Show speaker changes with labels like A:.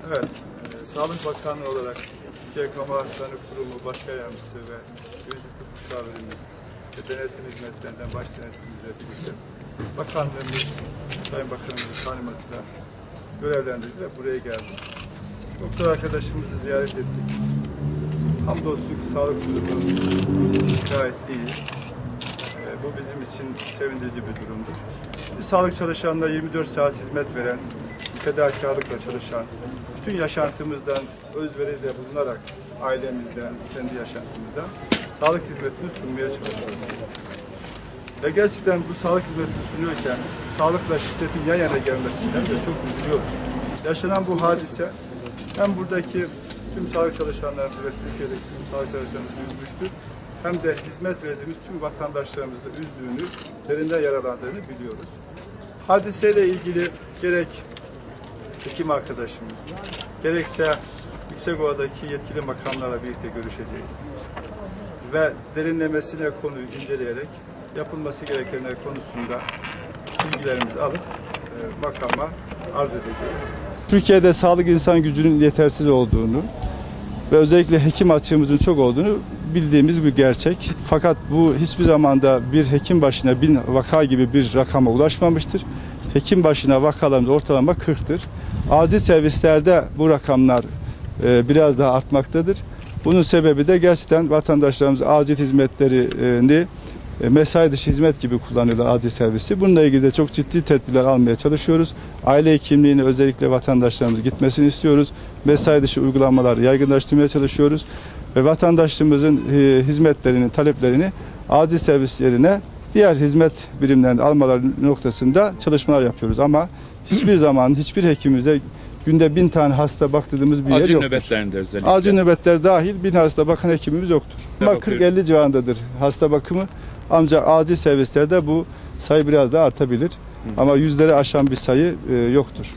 A: Evet, Sağlık Bakanlığı olarak Türkiye Kamu Hastane Kurumu Başkan Yardımcısı ve Gözlüklü Müşavirimiz ve denetim hizmetlerinden baş denetimimizle birlikte Bakanlığımız, Sayın Bakanımızın talimatıyla görevlendirdi ve buraya geldi. Doktor arkadaşımızı ziyaret ettik. Hamdolsun ki sağlık durumu gayet iyi. Bu bizim için sevindirici bir durumdur. Biz sağlık çalışanlarına 24 saat hizmet veren, fedakarlıkla çalışan, bütün yaşantımızdan özveride bulunarak ailemizden, kendi yaşantımızdan sağlık hizmetini sunmaya çalışıyoruz. Ve gerçekten bu sağlık hizmetini sunuyorken sağlıkla şiddetin yan yana gelmesinden de çok üzülüyoruz. Yaşanan bu hadise hem buradaki tüm sağlık çalışanlarımızı ve Türkiye'deki tüm sağlık çalışanlarımızı üzmüştür. Hem de hizmet verdiğimiz tüm vatandaşlarımızı da üzdüğünü, derinden yaralandığını biliyoruz. Hadiseyle ilgili gerek hekim arkadaşımız, gerekse Yüksekova'daki yetkili makamlarla birlikte görüşeceğiz. Ve derinlemesine konuyu inceleyerek yapılması gerekenler konusunda bilgilerimizi alıp makama arz edeceğiz. Türkiye'de sağlık insan gücünün yetersiz olduğunu ve özellikle hekim açığımızın çok olduğunu bildiğimiz bir gerçek. Fakat bu hiçbir zamanda bir hekim başına 1000 vaka gibi bir rakama ulaşmamıştır. Hekim başına vakalarımız ortalama 40'tır. Acil servislerde bu rakamlar biraz daha artmaktadır. Bunun sebebi de gerçekten vatandaşlarımız acil hizmetlerini mesai dışı hizmet gibi kullanıyorlar acil servisi. Bununla ilgili de çok ciddi tedbirler almaya çalışıyoruz. Aile hekimliğine özellikle vatandaşlarımız gitmesini istiyoruz. Mesai dışı uygulamaları yaygınlaştırmaya çalışıyoruz. Ve vatandaşlarımızın hizmetlerini, taleplerini acil servis yerine diğer hizmet birimlerinde almaları noktasında çalışmalar yapıyoruz. Ama hiçbir zaman hiçbir hekimimize günde 1000 tane hasta baktırdığımız bir yer yoktur.
B: Acil nöbetlerinde özellikle.
A: Acil nöbetler dahil 1000 hasta bakan hekimimiz yoktur. Ama 40-50 civarındadır hasta bakımı. Ancak acil servislerde bu sayı biraz daha artabilir. Ama yüzleri aşan bir sayı yoktur.